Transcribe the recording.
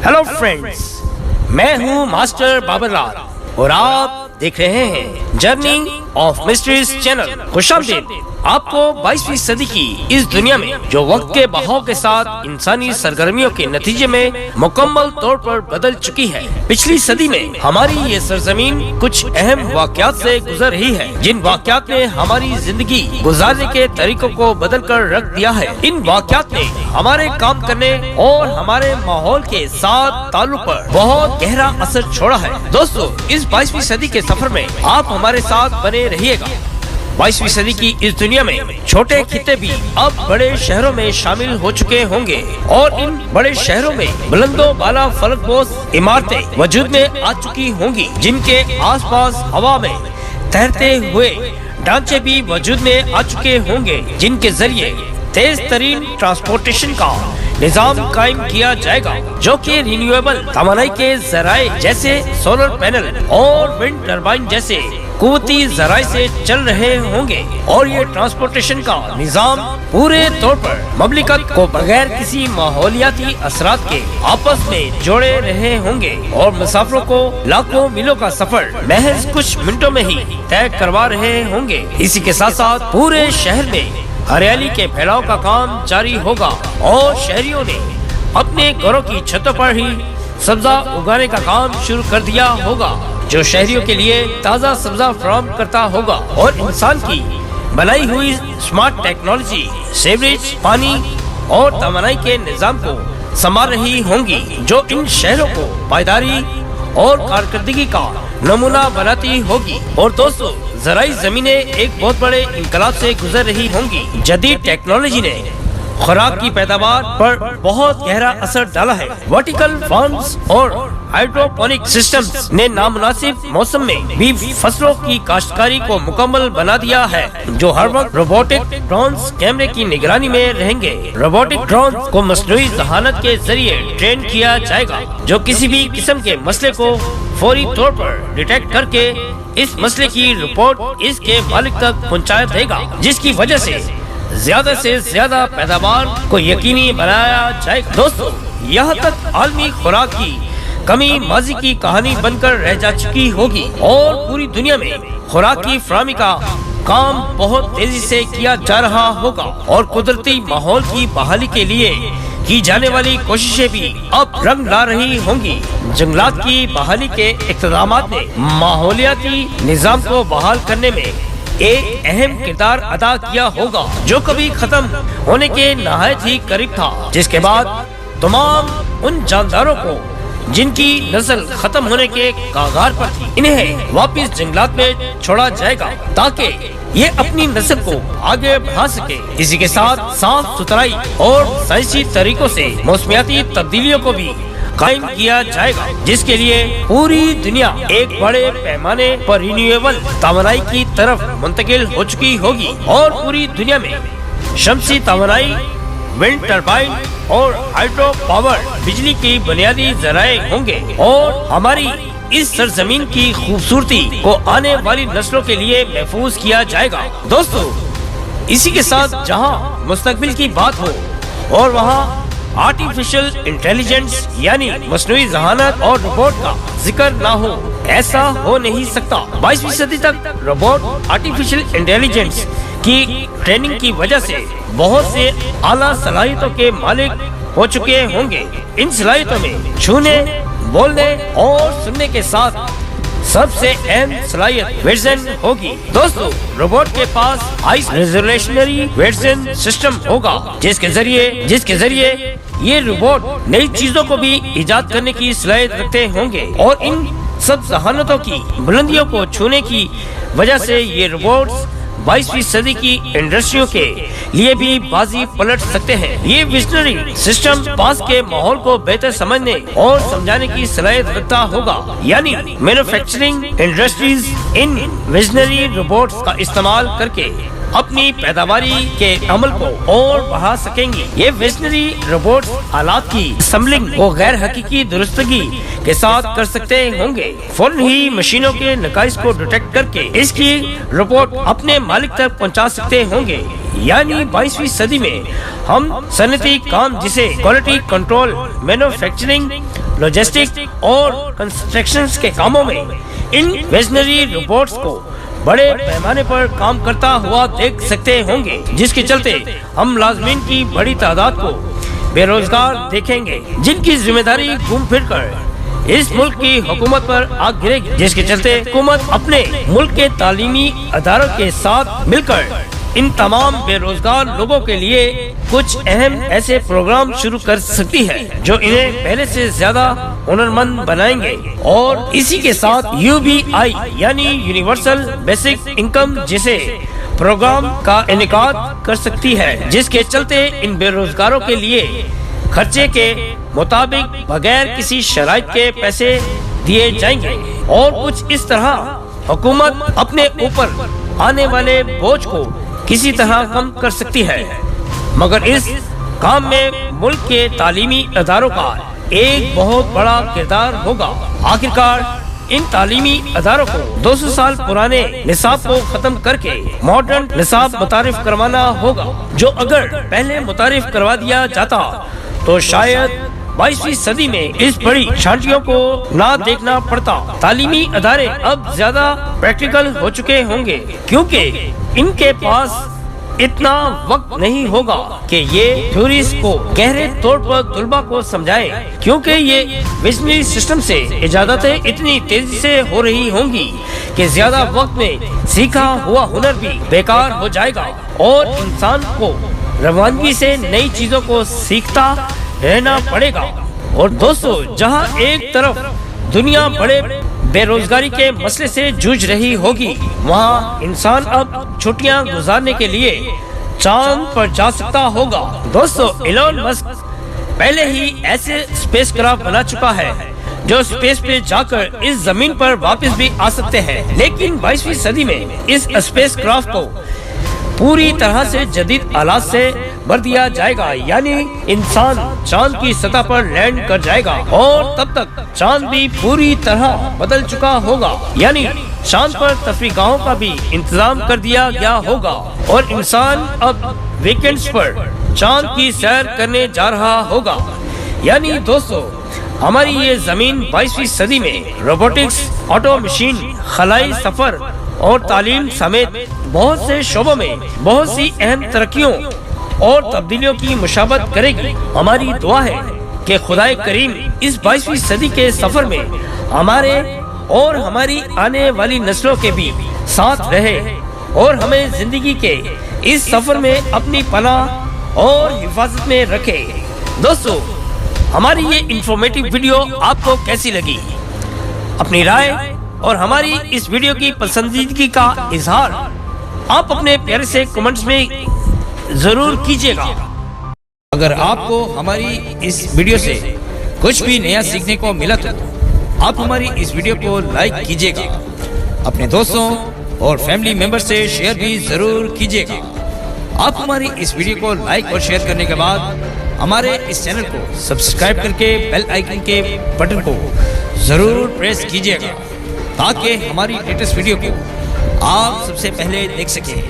Hello friends, मैं हूँ master Babar लाल और आप देख रहे हैं जर्नी ऑफ मिस्ट्रीज चैनल। खुशामदीद। आपको 22वीं सदी की इस दुनिया में जो वक्त के बहाव के साथ इंसानी सरगर्मियों के नतीजे में मुकम्मल तौर पर बदल चुकी है। पिछली सदी में हमारी ये सरजमीन कुछ अहम वाकयात से गुजर रही है, जिन वाकयात ने हमारी जिंदगी गुजारने के तरीकों को बदल कर रख दिया है। इन वाकयात ने हमारे काम करने और हमारे माहौल के साथ ताल्लुक पर बहुत गहरा असर छोड़ा है। दोस्तों, इस 22वीं सदी के सफर में आप हमारे साथ बने रहिएगा। 22वीं सदी की इस दुनिया में छोटे खित्ते भी अब बड़े शहरों में शामिल हो चुके होंगे और इन बड़े शहरों में बुलंदो बाला फलकपोश इमारतें वजूद में आ चुकी होंगी, जिनके आसपास हवा में तैरते हुए ढांचे भी वजूद में आ चुके होंगे, जिनके जरिए तेज तरीन ट्रांसपोर्टेशन का निजाम कायम किया जाएगा, जो कि रिन्यूएबल तवानाई के जराए जैसे सोलर पैनल और विंड टरबाइन जैसे कुवती जराए से चल रहे होंगे। और ये ट्रांसपोर्टेशन का निजाम पूरे तौर पर ममलिकत को बगैर किसी माहौलियाती असरात के आपस में जोड़े रहे होंगे और मुसाफिरों को लाखों मीलों का सफर महज कुछ मिनटों में ही तय करवा रहे होंगे। इसी के साथ साथ पूरे शहर में हरियाली के फैलाव का काम जारी होगा और शहरियों ने अपने घरों की छतों पर ही सब्जा उगाने का काम शुरू कर दिया होगा, जो शहरियों के लिए ताज़ा सब्जा फराहम करता होगा और इंसान की बनाई हुई स्मार्ट टेक्नोलॉजी सीवरेज, पानी और तवानाई के निजाम को संभाल रही होंगी, जो इन शहरों को पायदारी और कारकर्दगी का नमूना बनाती होगी। और दोस्तों, ज़राई ज़मीनें एक बहुत बड़े इनकलाब से गुजर रही होंगी। जदीद टेक्नोलॉजी ने खुराक की पैदावार पर बहुत गहरा असर डाला है। वर्टिकल फार्म्स और हाइड्रोपोनिक सिस्टम्स ने नामुनासिब मौसम में भी फसलों की काश्तकारी को मुकम्मल बना दिया है, जो हर वक्त रोबोटिक ड्रोन्स कैमरे की निगरानी में रहेंगे। रोबोटिक ड्रोन्स को मसनूई ज़हानत के जरिए ट्रेन किया जाएगा, जो किसी भी किस्म के मसले को फौरी तौर पर डिटेक्ट करके इस मसले की रिपोर्ट इसके मालिक तक पहुंचा देगा, जिसकी वजह से ज्यादा पैदावार को यकीनी बनाया जाएगा। दोस्तों, यहाँ तक आलमी खुराक की कमी माजी की कहानी बनकर रह जा चुकी होगी और पूरी दुनिया में खुराक की फराहमी का काम बहुत तेजी से किया जा रहा होगा और कुदरती माहौल की बहाली के लिए की जाने वाली कोशिशें भी अब रंग ला रही होंगी। जंगलात की बहाली के इक़्तिदामात ने माहौलियाती निजाम को बहाल करने में एक अहम किरदार अदा किया होगा, जो कभी खत्म होने के नहायत ही करीब था, जिसके बाद तमाम उन जानदारों को जिनकी नस्ल खत्म होने के कागार पर थी, इन्हें वापस जंगलात में छोड़ा जाएगा ताकि ये अपनी नस्ल को आगे बढ़ा सके। इसी के साथ साफ सुथराई और साइंसी तरीकों से मौसमियाती तब्दीलियों को भी कायम किया जाएगा, जिसके लिए पूरी दुनिया एक बड़े पैमाने पर रिन्यूएबल तवानाई की तरफ मुंतकिल हो चुकी होगी और पूरी दुनिया में शमसी तवानाई, विंड टरबाइन और हाइड्रो पावर बिजली की बुनियादी जराए होंगे और हमारी इस सरजमीन की खूबसूरती को आने वाली नस्लों के लिए महफूज किया जाएगा। दोस्तों, इसी के साथ जहां मुस्तकबिल की बात हो और वहां आर्टिफिशियल इंटेलिजेंस यानी मसनूई ज़हानत और रोबोट का जिक्र ना हो, ऐसा हो नहीं सकता। 22वीं सदी तक रोबोट आर्टिफिशियल इंटेलिजेंस की ट्रेनिंग की वजह से बहुत से आला सलाहियतों के मालिक हो चुके होंगे। इन सलाहियतों में छूने, बोलने और सुनने के साथ सबसे अहम सलाहियत विजन होगी। दोस्तों, रोबोट के पास हाई रेजोल्यूशनरी विजन सिस्टम होगा, जिसके जरिए ये रोबोट नई चीजों को भी इजाद करने की सलाहियत रखते होंगे और इन सब जहानतों की बुलंदियों को छूने की वजह से ये रोबोट्स 22वीं सदी की इंडस्ट्रियों के लिए भी बाजी पलट सकते हैं। ये विजनरी सिस्टम पास के माहौल को बेहतर समझने और समझाने की सलाहियत रखता होगा, यानी मैन्युफैक्चरिंग इंडस्ट्रीज इन विजनरी रोबोट्स का इस्तेमाल करके अपनी पैदावारी के अमल को और बढ़ा सकेंगी। ये विजनरी रोबोट्स हालात की असम्बलिंग को गैर हकीकी दुरुस्तगी के साथ कर सकते होंगे। फौरन ही मशीनों के नकाइस को डिटेक्ट करके इसकी रिपोर्ट अपने मालिक तक पहुंचा सकते होंगे। यानी 22वीं सदी में हम सनती काम जिसे क्वालिटी कंट्रोल, मैन्युफैक्चरिंग, लॉजिस्टिक और कंस्ट्रक्शन के कामों में इन विजनरी रोबोट्स को बड़े पैमाने पर काम करता हुआ देख सकते होंगे, जिसके चलते हम लाज़मीन की बड़ी तादाद को बेरोजगार देखेंगे, जिनकी जिम्मेदारी घूम फिर कर इस मुल्क की हुकूमत पर आ गिरेगी, जिसके चलते हुकूमत अपने मुल्क के तालीमी अदारों के साथ मिलकर इन तमाम बेरोजगार लोगों के लिए कुछ अहम ऐसे प्रोग्राम शुरू कर सकती है जो इन्हें पहले से ज्यादा हुनरमंद बनाएंगे। और इसी के साथ UBI यानी यूनिवर्सल बेसिक इनकम जैसे प्रोग्राम का इनेकाद कर सकती है, जिसके चलते इन बेरोजगारों के लिए खर्चे के मुताबिक बगैर किसी शराइत के पैसे दिए जाएंगे। और कुछ इस तरह हुकूमत अपने ऊपर आने वाले बोझ को किसी तरह कम कर सकती है, मगर इस काम में मुल्क के तालीमी अदारों का एक बहुत बड़ा किरदार होगा। आखिरकार इन तालीमी अदारों को 200 साल पुराने निसाब को खत्म करके मॉडर्न निसाब मुतारिफ करवाना होगा, जो अगर पहले मुतारिफ करवा दिया जाता तो शायद 22वीं सदी में इस बड़ी छांटियों को ना देखना पड़ता। तालीमी अदारे अब ज्यादा प्रैक्टिकल हो चुके होंगे, क्योंकि इनके पास इतना वक्त नहीं होगा कि ये थ्योरीज को गहरे तौर पर तुलबा को समझाएं, क्योंकि ये विजनरी सिस्टम से इजाजतें इतनी तेजी से हो रही होंगी कि ज्यादा वक्त में सीखा हुआ हुनर भी बेकार हो जाएगा और इंसान को रवानगी से नई चीजों को सीखता रहना पड़ेगा। और दोस्तों, जहां एक तरफ दुनिया बड़े बेरोजगारी के मसले से जूझ रही होगी, वहाँ इंसान अब छुट्टियां गुजारने के लिए चांद पर जा सकता होगा। दोस्तों, एलन मस्क पहले ही ऐसे स्पेसक्राफ्ट बना चुका है जो स्पेस पे जाकर इस जमीन पर वापस भी आ सकते हैं, लेकिन 22वीं सदी में इस स्पेसक्राफ्ट को पूरी तरह से जदीद आलात से भर दिया जाएगा, यानी इंसान चांद की सतह पर लैंड कर जाएगा और तब तक चांद भी पूरी तरह बदल चुका होगा, यानी चांद पर तफरीगाहों का भी इंतजाम कर दिया गया होगा और इंसान अब वीकेंड्स पर चांद की सैर करने जा रहा होगा। यानी दोस्तों, हमारी ये जमीन 22वीं सदी में रोबोटिक्स, ऑटो मशीन, खलाई सफर और तालीम समेत बहुत से शोबों में बहुत सी अहम तरक्कियों और तब्दीलियों की मुशाबत करेगी। हमारी दुआ है कि खुदाए करीम इस 22वीं सदी के सफर में हमारे और हमारी आने वाली नस्लों के भी साथ रहे और हमें जिंदगी के इस सफर में अपनी पनाह और हिफाजत में रखे। दोस्तों, हमारी ये इंफॉर्मेटिव वीडियो आपको कैसी लगी? अपनी राय और हमारी इस वीडियो की पसंदीदगी का इजहार आप अपने प्यारे से कमेंट्स में जरूर कीजिएगा। अगर आपको हमारी इस वीडियो से कुछ भी नया सीखने को मिला तो आप हमारी इस वीडियो को लाइक कीजिएगा, अपने दोस्तों और फैमिली मेंबर से शेयर भी जरूर कीजिएगा। आप हमारी इस वीडियो को लाइक और शेयर करने के बाद हमारे इस चैनल को सब्सक्राइब करके बेल आइकन के बटन को जरूर प्रेस कीजिएगा, ताकि हमारी लेटेस्ट वीडियो को आप सबसे पहले देख सकें।